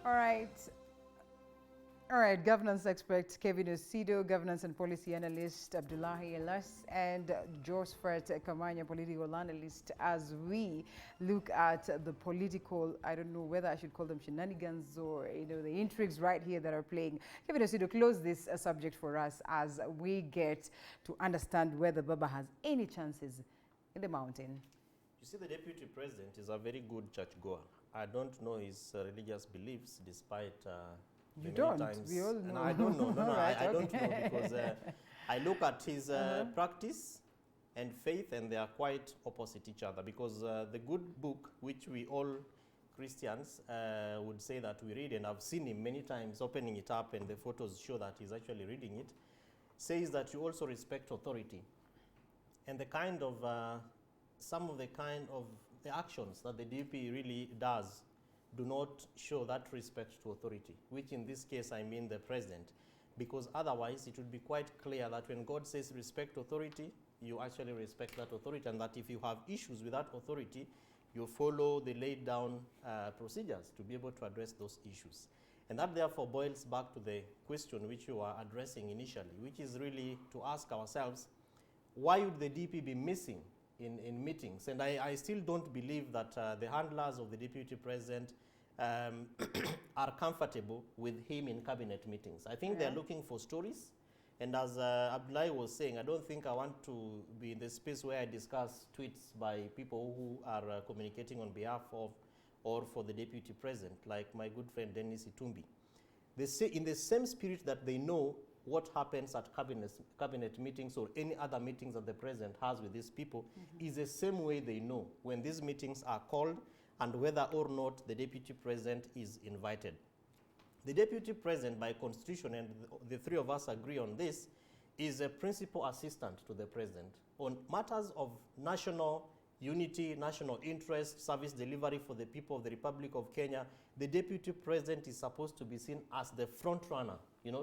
All right. All right, governance expert Kevin Osido, governance and policy analyst Abdullahi Elas, and Josephat Kamanya, political analyst, as we look at the political, I don't know whether I should call them shenanigans or, the intrigues right here that are playing. Kevin Osido, close this subject for us as we get to understand whether Baba has any chances in the mountain. You see, the deputy president is a very good churchgoer. I don't know his religious beliefs, despite you don't. Times, we all know. and I don't know. No, right, I don't know, because I look at his practice and faith, and they are quite opposite each other. Because the good book, which we all Christians would say that we read, and I've seen him many times opening it up, and the photos show that he's actually reading it, says that you also respect authority. And the kind of some of the actions that the DP really does do not show that respect to authority, which in this case I mean the president, because otherwise it would be quite clear that when God says respect authority, you actually respect that authority, and that if you have issues with that authority, you follow the laid down procedures to be able to address those issues. And that therefore boils back to the question which you are addressing initially, which is really to ask ourselves, why would the DP be missing in meetings? And I still don't believe that the handlers of the deputy president are comfortable with him in cabinet meetings. I think they're looking for stories. And as Abdullahi was saying, I don't think I want to be in the space where I discuss tweets by people who are communicating on behalf of or for the deputy president, like my good friend Dennis Itumbi. They say in the same spirit that they know what happens at cabinet meetings or any other meetings that the president has with these people, is the same way they know when these meetings are called and whether or not the deputy president is invited. The deputy president, by constitution, and the three of us agree on this, is a principal assistant to the president. On matters of national unity, national interest, service delivery for the people of the Republic of Kenya, the deputy president is supposed to be seen as the front runner,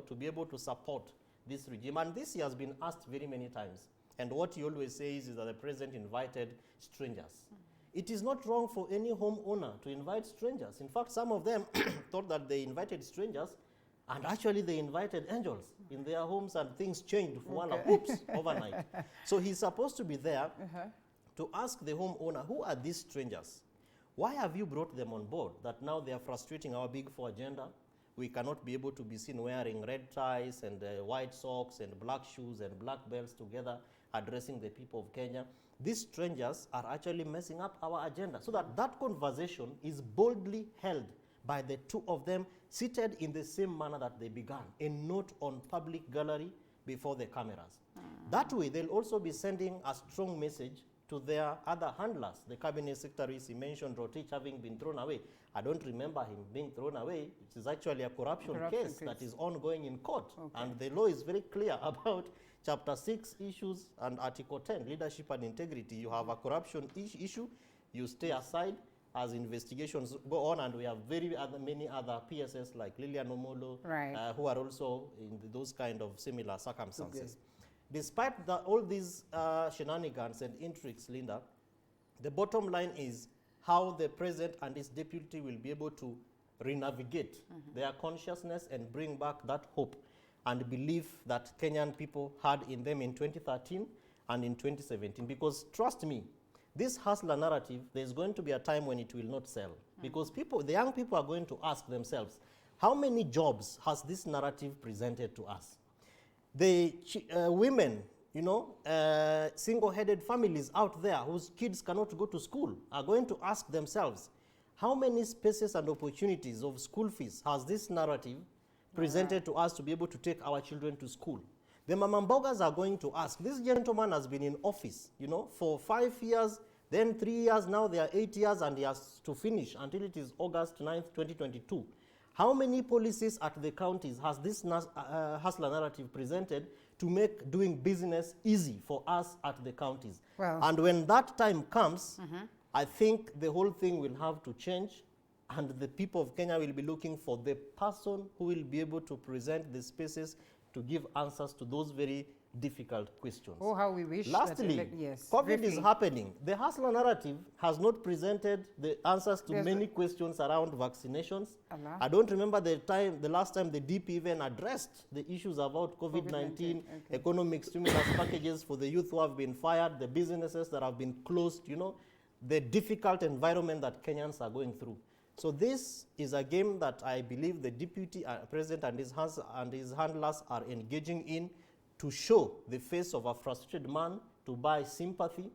to be able to support this regime. And this he has been asked very many times. And what he always says is that the president invited strangers. It is not wrong for any homeowner to invite strangers. In fact, some of them thought that they invited strangers, and actually they invited angels in their homes, and things changed for overnight. So he's supposed to be there to ask the homeowner, who are these strangers? Why have you brought them on board? That now they are frustrating our Big Four agenda. We cannot be able to be seen wearing red ties and white socks and black shoes and black belts together addressing the people of Kenya. These strangers are actually messing up our agenda. So that conversation is boldly held by the two of them, seated in the same manner that they began, and not on public gallery before the cameras. That way, they'll also be sending a strong message to their other handlers. The cabinet secretaries, he mentioned Rotich having been thrown away. I don't remember him being thrown away. It is actually a corruption case that is ongoing in court. And the law is very clear about Chapter 6 issues and Article 10, leadership and integrity. You have a corruption issue, you stay aside as investigations go on, and we have many other PSS like Lilian Omolo, who are also in those kind of similar circumstances. Despite all these shenanigans and intrigues, Linda, the bottom line is how the president and his deputy will be able to renavigate their consciousness and bring back that hope and belief that Kenyan people had in them in 2013 and in 2017. Because trust me, this hustler narrative, there's going to be a time when it will not sell. Because the young people are going to ask themselves, how many jobs has this narrative presented to us? The women, single-headed families out there whose kids cannot go to school are going to ask themselves, how many spaces and opportunities of school fees has this narrative presented to us to be able to take our children to school? The Mamambogas are going to ask, this gentleman has been in office, for 5 years, then 3 years, now they are 8 years, and he has to finish until it is August 9th, 2022. How many policies at the counties has this hustler narrative presented to make doing business easy for us at the counties? And when that time comes, I think the whole thing will have to change, and the people of Kenya will be looking for the person who will be able to present the spaces to give answers to those very difficult questions. Oh, how we wish. Lastly, yes, COVID briefly. is happening. The hustler narrative has not presented the answers to many questions around vaccinations. I don't remember the last time the DP even addressed the issues about COVID-19, economic stimulus packages for the youth who have been fired, the businesses that have been closed, you know, the difficult environment that Kenyans are going through. So this is a game that I believe the deputy president and his handlers are engaging in to show the face of a frustrated man, to buy sympathy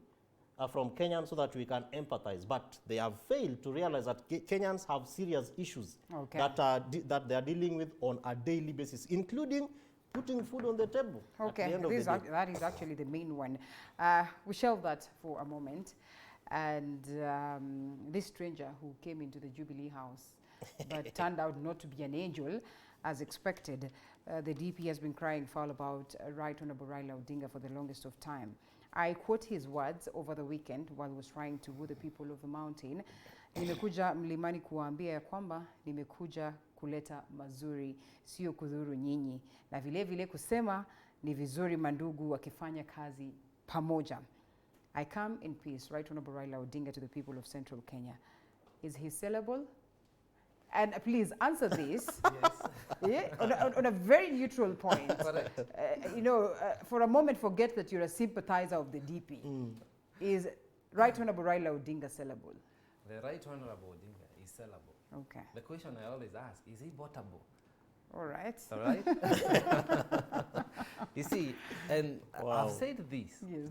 from Kenyans so that we can empathize. But they have failed to realize that Kenyans have serious issues that they are dealing with on a daily basis, including putting food on the table. Okay, that is actually the main one. We shelve that for a moment. And this stranger who came into the Jubilee House but turned out not to be an angel, as expected. The DP has been crying foul about Right Honorable Raila Odinga for the longest of time. I quote his words over the weekend while he was trying to woo the people of the mountain. Nimekuja mlimani kuwaambia ya kwamba nimekuja kuleta mazuri, sio kudhuru nyinyi. Na vile vile kusema ni vizuri mandugu wakifanya kazi pamoja. I come in peace, Right Honorable Raila Odinga, to the people of Central Kenya. Is he sellable? And please answer this. Yes. Yeah, on a very neutral point. You know, for a moment, forget that you're a sympathizer of the DP. Is Right Honorable Raila Odinga sellable? The Right Honorable Odinga is sellable. Okay. The question I always ask, is he botable? All right. All right. You see, and I've said this. Yes.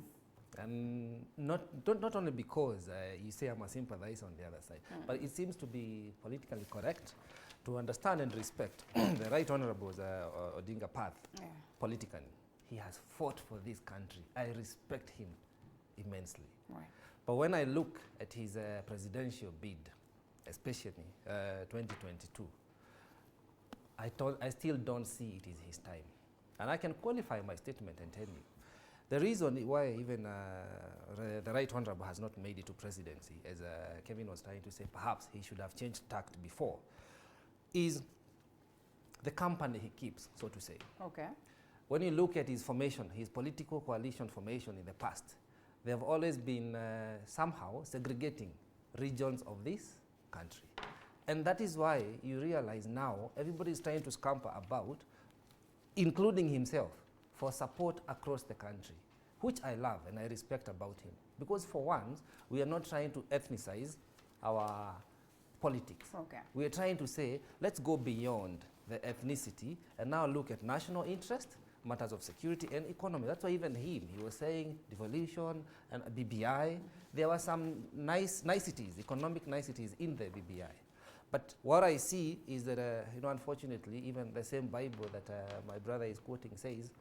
And not only because you say I'm a sympathizer on the other side, but it seems to be politically correct to understand and respect the Right Honorable Odinga path politically. He has fought for this country. I respect him immensely. Right. But when I look at his presidential bid, especially 2022, I still don't see it is his time. And I can qualify my statement and tell you, the reason why even the Right Honorable has not made it to presidency, as Kevin was trying to say, perhaps he should have changed tact before, is the company he keeps, so to say. Okay. When you look at his formation, his political coalition formation in the past, they have always been somehow segregating regions of this country. And that is why you realize now everybody is trying to scamper about, including himself, for support across the country, which I love and I respect about him. Because for once, we are not trying to ethnicize our politics. Okay. We are trying to say, let's go beyond the ethnicity and now look at national interest, matters of security and economy. That's why even he was saying devolution and BBI. There were some niceties, economic niceties in the BBI. But what I see is that, you know, unfortunately, even the same Bible that my brother is quoting says,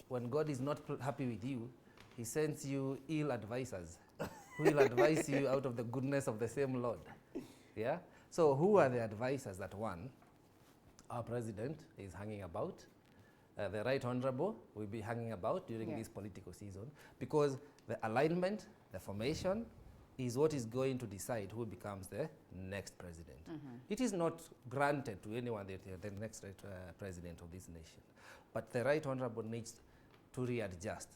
when God is not happy with you, he sends you ill advisors who will advise you out of the goodness of the same Lord. Yeah? So who are the advisors that one, our president is hanging about, the Right Honorable will be hanging about during this political season, because the alignment, the formation, is what is going to decide who becomes the next president. It is not granted to anyone that the next president of this nation. But the Right Honorable needs to readjust.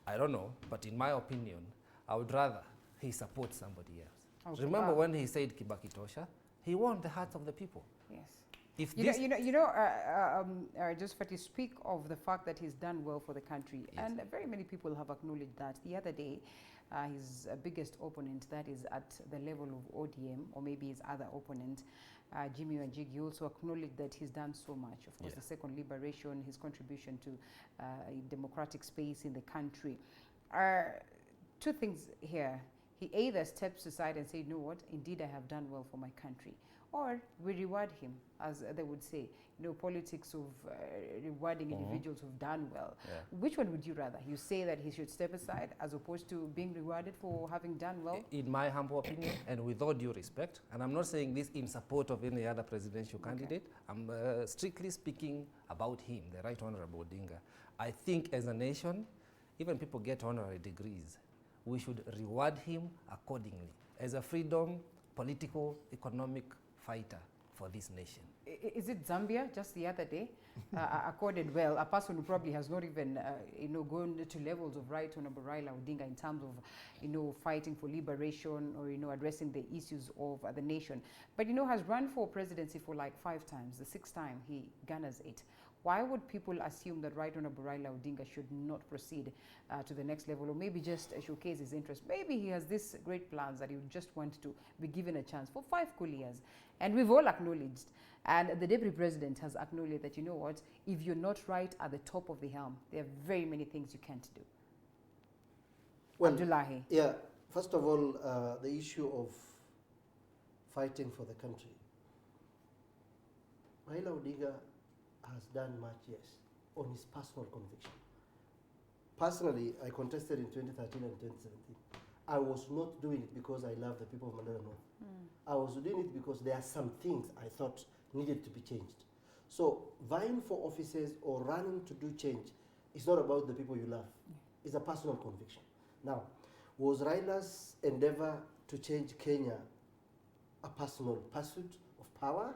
I don't know, but in my opinion, I would rather he support somebody else. Okay. Remember when he said Kibaki Tosha? He won the hearts of the people. Yes. If just for to speak of the fact that he's done well for the country, and very many people have acknowledged that. The other day, his biggest opponent, that is at the level of ODM, or maybe his other opponent, Jimmy Wanjigi, also acknowledged that he's done so much. Of course, the second liberation, his contribution to democratic space in the country. Two things here. He either steps aside and says, you know what, indeed I have done well for my country. Or we reward him, as they would say, you know, politics of rewarding individuals who've done well. Which one would you rather? You say that he should step aside as opposed to being rewarded for having done well? In my humble opinion, and with all due respect, and I'm not saying this in support of any other presidential candidate, I'm strictly speaking about him, the Right Honorable Odinga. I think as a nation, even people get honorary degrees, we should reward him accordingly. As a freedom, political, economic fighter for this nation. Is it Zambia just the other day accorded, well, a person who probably has not even gone to levels of Right Honorable Raila Odinga in terms of fighting for liberation or addressing the issues of the nation, but has run for presidency for like 5 times. The 6th time he garners it. Why would people assume that Right Honorable Raila Odinga should not proceed to the next level, or maybe just showcase his interest? Maybe he has these great plans that he would just want to be given a chance for 5 cool years. And we've all acknowledged, and the Deputy President has acknowledged that, if you're not right at the top of the helm, there are very many things you can't do. Well, Abdullahi. Yeah, first of all, the issue of fighting for the country. Raila Odinga has done much, yes, on his personal conviction. Personally, I contested in 2013 and 2017. I was not doing it because I love the people of Mandela North. I was doing it because there are some things I thought needed to be changed. So vying for offices or running to do change is not about the people you love. It's a personal conviction. Now, was Raila's endeavor to change Kenya a personal pursuit of power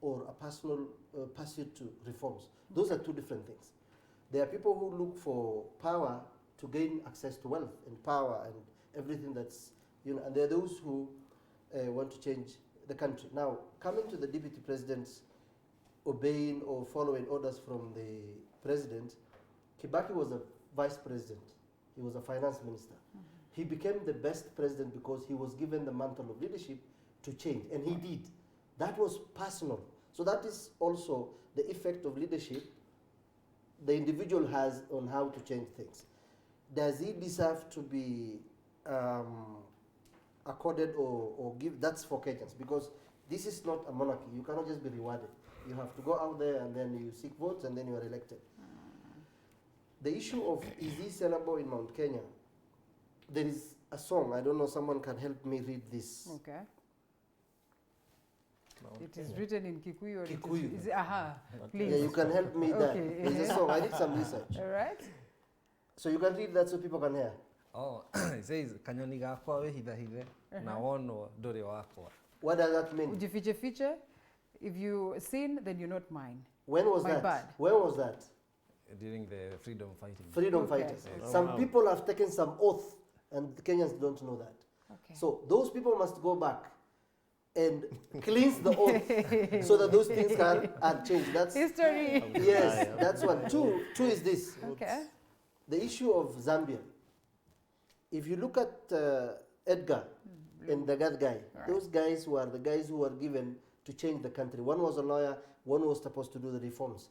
or a personal pursuit to reforms? Those are 2 different things. There are people who look for power to gain access to wealth and power and everything that's, and there are those who want to change the country. Now, coming to the Deputy President's obeying or following orders from the President, Kibaki was a Vice President. He was a Finance Minister. He became the best president because he was given the mantle of leadership to change, and he did. That was personal. So that is also the effect of leadership the individual has on how to change things. Does he deserve to be accorded or give? That's for Kenyans, because this is not a monarchy. You cannot just be rewarded. You have to go out there and then you seek votes and then you are elected. The issue of is he sellable in Mount Kenya? There is a song. I don't know. Someone can help me read this. Okay. Mount It is Kenya. written in Kikuyu. Or Kikuyu. Is it, please. Yeah, you can help me there. Okay. There's a song. I did some research. All right. So you can read that so people can hear. Oh, it says, kanyoni gakwa we hitha hithe, na wono dore wakwa. What does that mean? Ujifiche fiche. If you sin, then you're not mine. When was My that? bad. When was that? During the freedom fighting. Freedom Okay. fighters. Oh, Some wow. people have taken some oath, and the Kenyans don't know that. Okay. So those people must go back and cleanse the oath so that those things are changed. That's History. yes, that's one. Two is this. Okay. The issue of Zambia. If you look at Edgar and the Gotv guy, those guys were the guys who were given to change the country. One was a lawyer, one was supposed to do the reforms.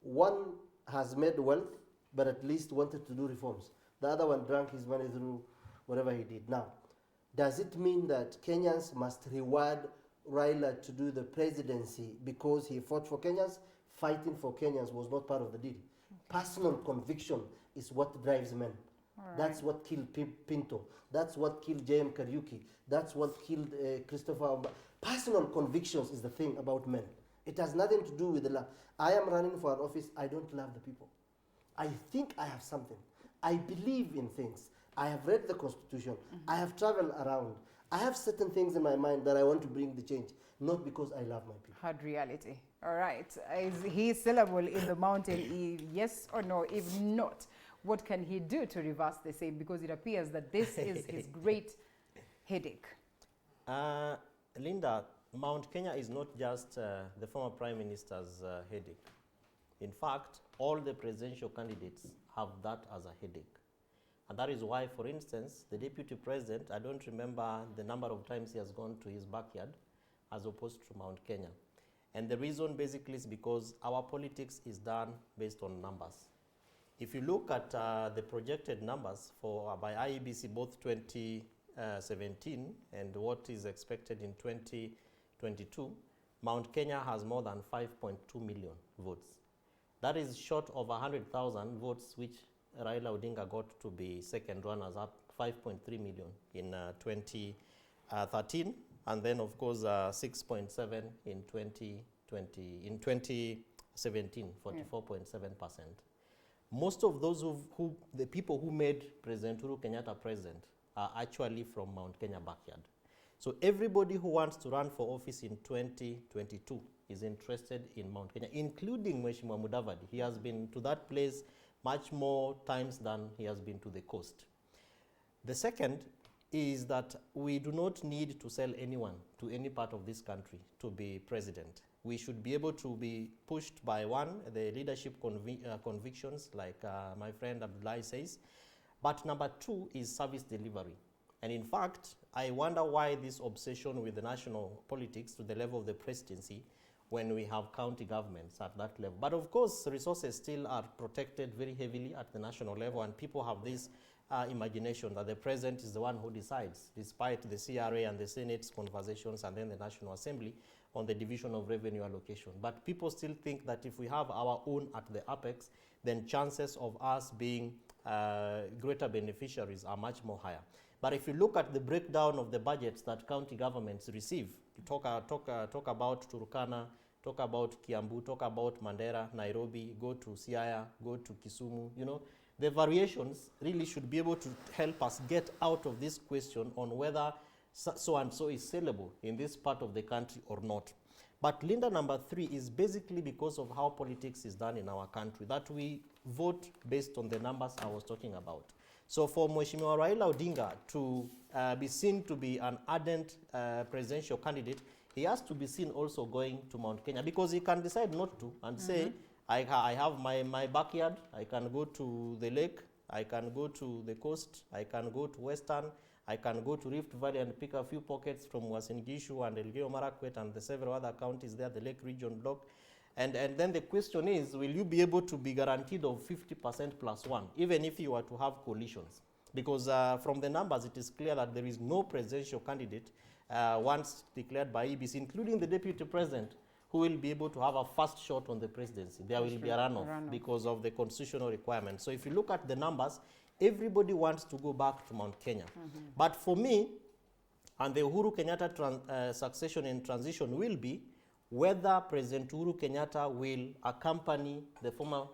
One has made wealth, but at least wanted to do reforms. The other one drank his money through whatever he did. Now, does it mean that Kenyans must reward Raila to do the presidency because he fought for Kenyans? Fighting for Kenyans was not part of the deal. Personal conviction is what drives men. That's what killed Pinto. That's what killed J.M. Kariuki. That's what killed Christopher Omba. Personal convictions is the thing about men. It has nothing to do with the love. I am running for an office. I don't love the people. I think I have something. I believe in things. I have read the Constitution. I have traveled around. I have certain things in my mind that I want to bring the change, not because I love my people. Hard reality. All right. Is he sellable in the mountain? Yes or no? If not, what can he do to reverse the same? Because it appears that this is his great headache. Linda, Mount Kenya is not just the former Prime Minister's headache. In fact, all the presidential candidates have that as a headache. And that is why, for instance, the Deputy President, I don't remember the number of times he has gone to his backyard as opposed to Mount Kenya. And the reason basically is because our politics is done based on numbers. If you look at the projected numbers for by IEBC, both 2017 and what is expected in 2022, Mount Kenya has more than 5.2 million votes. That is short of 100,000 votes, which Raila Odinga got to be second runners-up, 5.3 million in 2013, and then of course 6.7 in 2017, 44.7%. Most of those the people who made President Uhuru Kenyatta president are actually from Mount Kenya backyard. So everybody who wants to run for office in 2022 is interested in Mount Kenya, including Mheshimiwa Mudavadi. He has been to that place much more times than he has been to the coast. The second is that we do not need to sell anyone to any part of this country to be president. We should be able to be pushed by one, the leadership convictions, like my friend Abdullahi says. But number two is service delivery. And in fact, I wonder why this obsession with the national politics to the level of the presidency when we have county governments at that level. But of course, resources still are protected very heavily at the national level, and people have this imagination that the president is the one who decides, despite the CRA and the Senate's conversations and then the National Assembly on the division of revenue allocation. But people still think that if we have our own at the apex, then chances of us being greater beneficiaries are much more higher. But if you look at the breakdown of the budgets that county governments receive, talk about Turkana, talk about Kiambu, talk about Mandera, Nairobi, go to Siaya, go to Kisumu, you know, the variations really should be able to help us get out of this question on whether so and so is sellable in this part of the country or not. But Linda, number three is basically because of how politics is done in our country, that we vote based on the numbers I was talking about. So for Mheshimiwa Raila Odinga to be seen to be an ardent presidential candidate, he has to be seen also going to Mount Kenya, because he can decide not to and say, I have my backyard, I can go to the lake, I can go to the coast, I can go to Western, I can go to Rift Valley and pick a few pockets from Uasin Gishu and Elgeyo Marakwet and the several other counties there, the Lake Region block. And then the question is, will you be able to be guaranteed of 50% plus one, even if you were to have coalitions? Because from the numbers, it is clear that there is no presidential candidate once declared by EBC, including the deputy president, who will be able to have a first shot on the presidency. There will be a runoff because of the constitutional requirements. So if you look at the numbers, everybody wants to go back to Mount Kenya. But for me, and the Uhuru Kenyatta succession and transition will be whether President Uhuru Kenyatta will accompany the former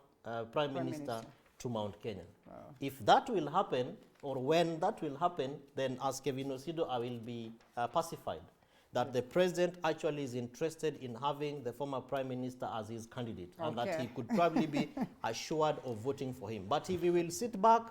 Prime Minister to Mount Kenya. Wow. If that will happen, or when that will happen, then as Kevin Osido, I will be pacified that the president actually is interested in having the former prime minister as his candidate, and that he could probably be assured of voting for him. But if he will sit back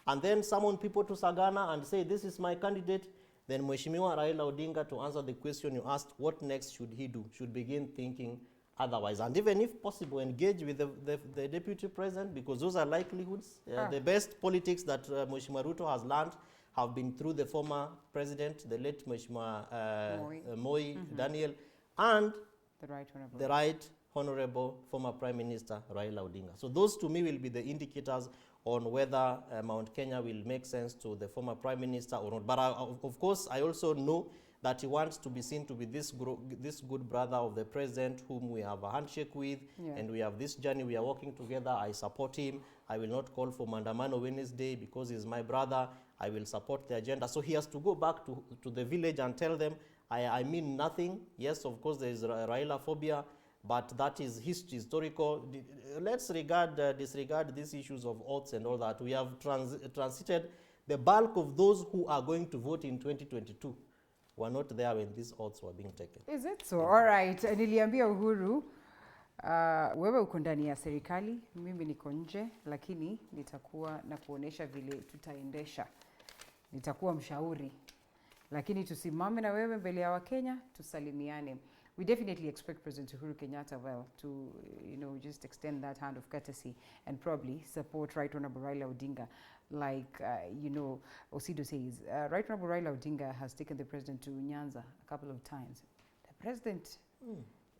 and then summon people to Sagana and say, this is my candidate, then Mheshimiwa Raila Odinga, to answer the question you asked, what next should he do? Should begin thinking otherwise. And even if possible, engage with the deputy president, because those are likelihoods. The best politics that Mheshimiwa Ruto has learned have been through the former president, the late Mheshimiwa Moi Daniel, and the right honorable former Prime Minister Raila Odinga. So those to me will be the indicators on whether Mount Kenya will make sense to the former Prime Minister or not. But of course, I also know that he wants to be seen to be this good brother of the president whom we have a handshake with, and we have this journey, we are working together. I support him. I will not call for Mandamano Wednesday because he's my brother. I will support the agenda. So he has to go back to the village and tell them, I mean nothing. Yes, of course, there is Raila phobia, but that is historical. Let's disregard these issues of oaths and all that. We have transited the bulk of those who are going to vote in 2022. Were not there when these oaths were being taken. Is it so? All right. Niliambia Uhuru, wewe uko ndani ya serikali, mimi niko nje, lakini nitakuwa na kuonesha vile tutaendesha. Nitakuwa mshauri, lakini tusimame na wewe mbele ya Wakenya, tusalimiane. We definitely expect President Uhuru Kenyatta, well, to, just extend that hand of courtesy and probably support Right Honorable Raila Odinga. Like, Osido says, Right Honorable Raila Odinga has taken the president to Nyanza a couple of times. The president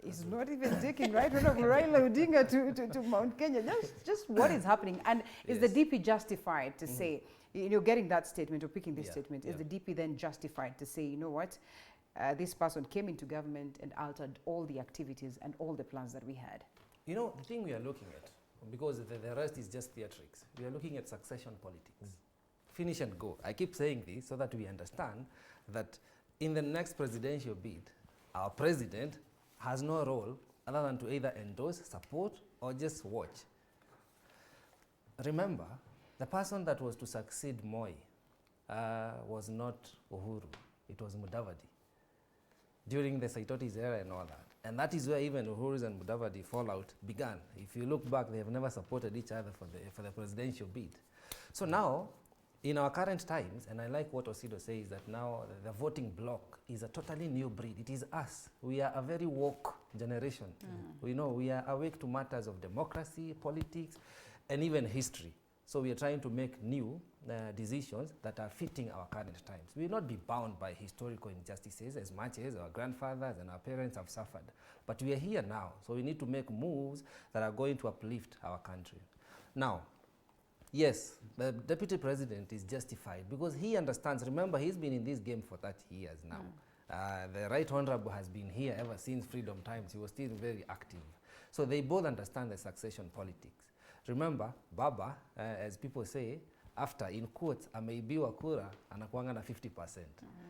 is not even taking Right Honorable Raila Odinga to Mount Kenya. Just what is happening? And is the DP justified to say, getting that statement or picking this statement, is the DP then justified to say, you know what, this person came into government and altered all the activities and all the plans that we had? The thing we are looking at, because the rest is just theatrics, we are looking at succession politics. Finish and go. I keep saying this so that we understand that in the next presidential bid, our president has no role other than to either endorse, support, or just watch. Remember, the person that was to succeed Moi was not Uhuru, it was Mudavadi. during the Saitoti's era and all that. And that is where even Uhuru's and Mudavadi fallout began. If you look back, they have never supported each other for the presidential bid. So now, in our current times, and I like what Osido says, that now the voting bloc is a totally new breed. It is us. We are a very woke generation. We know we are awake to matters of democracy, politics, and even history. So we are trying to make new decisions that are fitting our current times. We will not be bound by historical injustices as much as our grandfathers and our parents have suffered. But we are here now, so we need to make moves that are going to uplift our country. Now, yes, the deputy president is justified because he understands. Remember, he's been in this game for 30 years now. The Right Honorable has been here ever since freedom times. He was still very active. So they both understand the succession politics. Remember, Baba, as people say, after, in quotes, ameibiwa kura, anakuanga na 50%.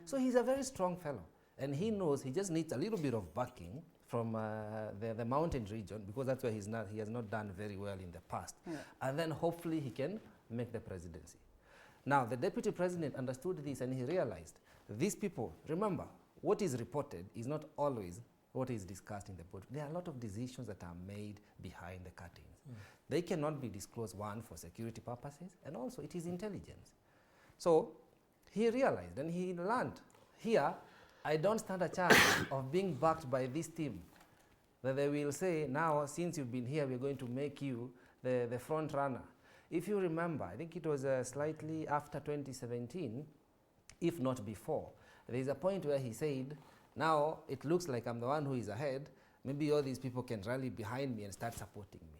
So he's a very strong fellow. And he knows he just needs a little bit of backing from the mountain region, because that's where he has not done very well in the past. And then hopefully he can make the presidency. Now, the deputy president understood this and he realized these people, remember, what is reported is not always what is discussed in the board. There are a lot of decisions that are made behind the curtains. They cannot be disclosed, one, for security purposes, and also it is intelligence. So he realized and he learned, here, I don't stand a chance of being backed by this team. That they will say, now, since you've been here, we're going to make you the front runner. If you remember, I think it was slightly after 2017, if not before, there's a point where he said, now it looks like I'm the one who is ahead. Maybe all these people can rally behind me and start supporting me.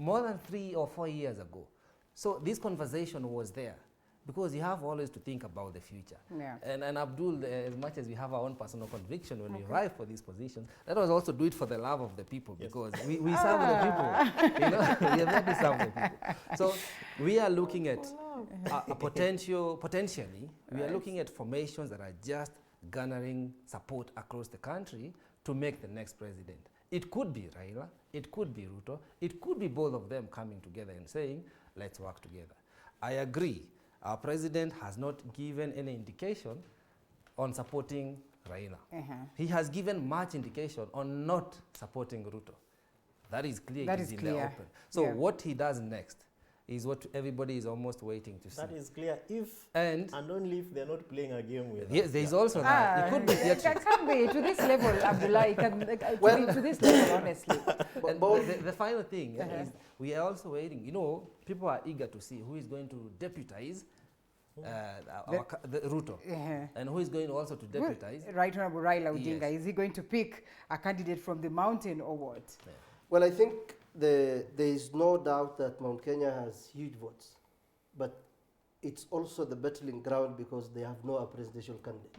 More than 3 or 4 years ago. So this conversation was there because you have always to think about the future. And Abdul, as much as we have our own personal conviction when we arrive for these positions, let us also do it for the love of the people, because we serve the people. You know, we are there to serve the people. So we are looking at potentially, we are looking at formations that are just garnering support across the country to make the next president. It could be Raila, it could be Ruto, it could be both of them coming together and saying, let's work together. I agree, our president has not given any indication on supporting Raila. He has given much indication on not supporting Ruto. That is clear, it is in the open. So what he does next is what everybody is almost waiting to see. That is clear if and only if they're not playing a game with us. Yes, there is also that. It could be theatrics. It can be to this level, Abdullah. It can be to this level, honestly. The final thing is we are also waiting. You know, people are eager to see who is going to deputize the Ruto, and who is going also to deputize. Right Honorable Raila Odinga. Is he going to pick a candidate from the mountain or what? Well, I think there is no doubt that Mount Kenya has huge votes, but it's also the battling ground because they have no presidential candidate.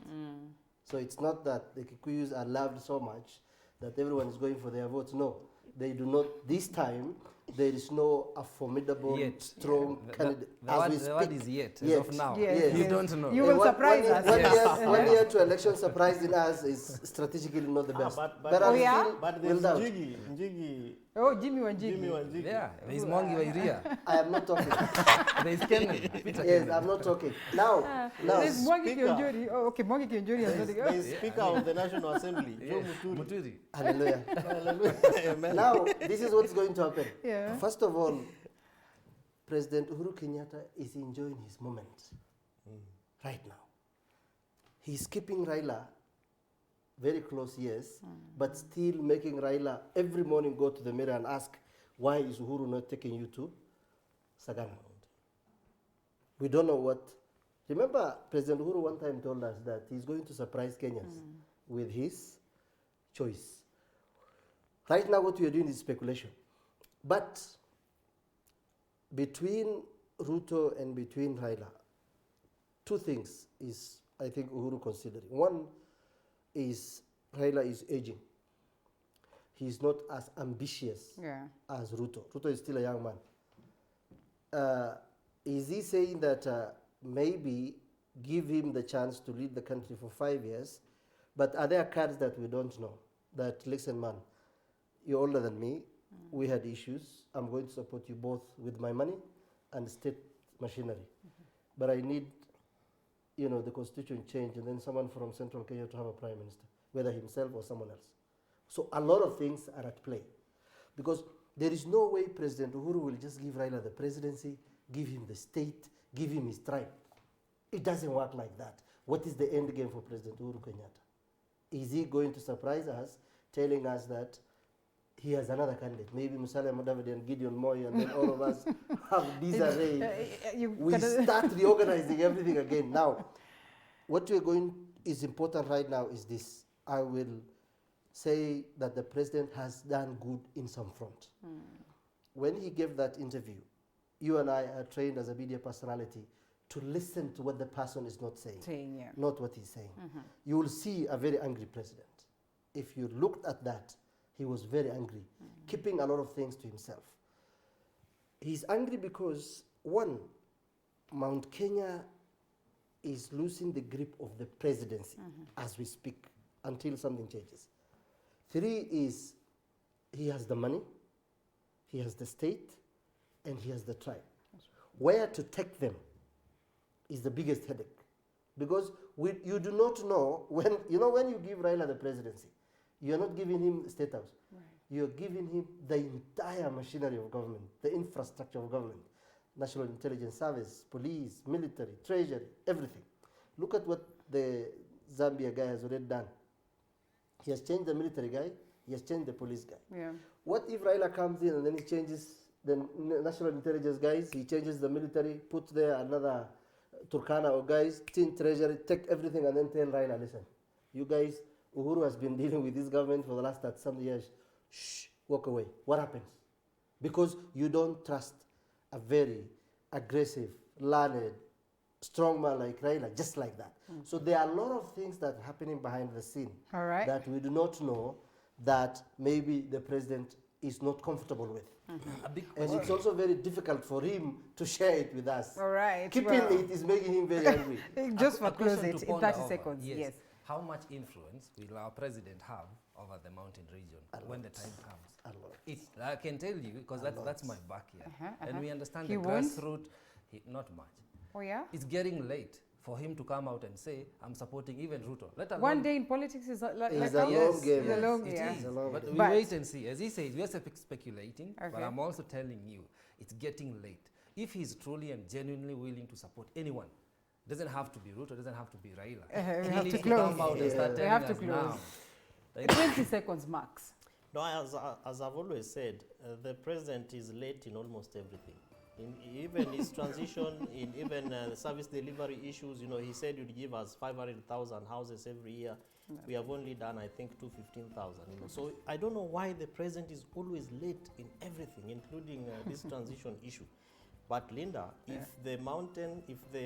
So it's not that the Kikuyus are loved so much that everyone is going for their votes. No, they do not. This time, there is no formidable, strong candidate. The word is yet, as of now. You don't know. You will surprise us. 1 year to election surprising us is strategically not the best. But there's Njigi. Oh, Jimmy Wanjigi. Yeah, there is Mwangi Wairia. I am not talking. There is Kenan. Yes, I'm not talking. Now. There's Mwangi Kionjori. Oh, okay, Mwangi Kionjori is not There is Speaker of the National Assembly, Joe Muturi. Hallelujah. Amen. Now, this is what's going to happen. Yeah. First of all, President Uhuru Kenyatta is enjoying his moment right now. He's keeping Raila very close, yes, but still making Raila every morning go to the mirror and ask, why is Uhuru not taking you to Sagana? We don't know what. Remember, President Uhuru one time told us that he's going to surprise Kenyans with his choice. Right now, what we are doing is speculation. But between Ruto and between Raila, two things is, I think, Uhuru considering. One is Raila is aging. He's not as ambitious as Ruto. Ruto is still a young man. Is he saying that maybe give him the chance to lead the country for 5 years, but are there cards that we don't know? That, listen, man, you're older than me, we had issues, I'm going to support you both with my money and state machinery. But I need, the constitution change and then someone from Central Kenya to have a prime minister. whether himself or someone else. So a lot of things are at play. Because there is no way President Uhuru will just give Raila the presidency, give him the state, give him his tribe. It doesn't work like that. What is the end game for President Uhuru Kenyatta? Is he going to surprise us, telling us that he has another candidate, maybe Musalia Mudavadi and Gideon Moi, and then all of us have disarray. We start reorganizing everything again. Now, what we're going is important right now is this. I will say that the president has done good in some front. When he gave that interview, you and I are trained as a media personality to listen to what the person is not saying, Yeah. not what he's saying. You will see a very angry president. If you looked at that, he was very angry, keeping a lot of things to himself. He's angry because, one, Mount Kenya is losing the grip of the presidency as we speak until something changes. 3 is he has the money, he has the state, and he has the tribe. Where to take them is the biggest headache. Because you do not know, when you give Raila the presidency, you are not giving him the state house. Right. You are giving him the entire machinery of government, the infrastructure of government, National Intelligence Service, police, military, treasury, everything. Look at what the Zambia guy has already done. He has changed the military guy, he has changed the police guy. Yeah. What if Raila comes in and then he changes the National Intelligence guys, he changes the military, puts there another Turkana or guys, tin treasury, take everything and then tell Raila, listen, you guys, Uhuru has been dealing with this government for the last 30-some years. Shh, walk away. What happens? Because you don't trust a very aggressive, learned, strong man like Raila, just like that. So there are a lot of things that are happening behind the scene All right. that we do not know that maybe the president is not comfortable with. And it's also very difficult for him to share it with us. All right. Keeping well, it is making him very angry. Just for A close question it to in ponder 30 over. seconds. Yes. How much influence will our president have over the mountain region when the time comes? A lot. I can tell you, because that's my backyard. And we understand He the won't? grassroots, not much. Oh, yeah? It's getting late for him to come out and say, I'm supporting even Ruto. Let alone One day in politics is like It's like a ours. long game. It's a long It yeah. is. It's a long But game. we But- wait and see. As he says, we are speculating, but Okay. I'm also telling you, it's getting late. If he's truly and genuinely willing to support anyone, doesn't have to be Ruto, doesn't have to be Raila. We He have needs to to close. come out and start We telling have to us close. now. Like, 20 seconds max. No, as I've always said, the president is late in almost everything. In even his transition, in even the service delivery issues, he said he'd give us 500,000 houses every year. We have only done, I think, 215,000. So I don't know why the president is always late in everything, including this transition issue. But Linda, if the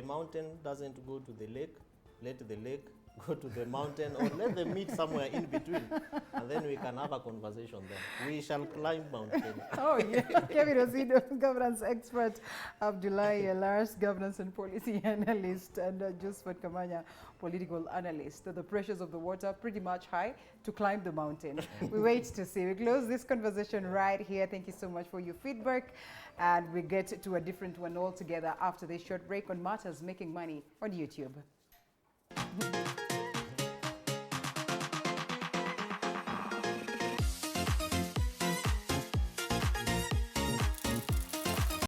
mountain doesn't go to the lake, let the lake go to the mountain, or let them meet somewhere in between, and then we can have a conversation then. We shall climb Mount Kenya. Oh, yeah. Kevin Osido, governance expert, Abdullahi Lars, governance and policy analyst, and Josephat Kamanya, political analyst. The pressures of the water pretty much high to climb the mountain. We wait to see. We close this conversation right here. Thank you so much for your feedback. And we get to a different one altogether after this short break on Matters Making Money on YouTube.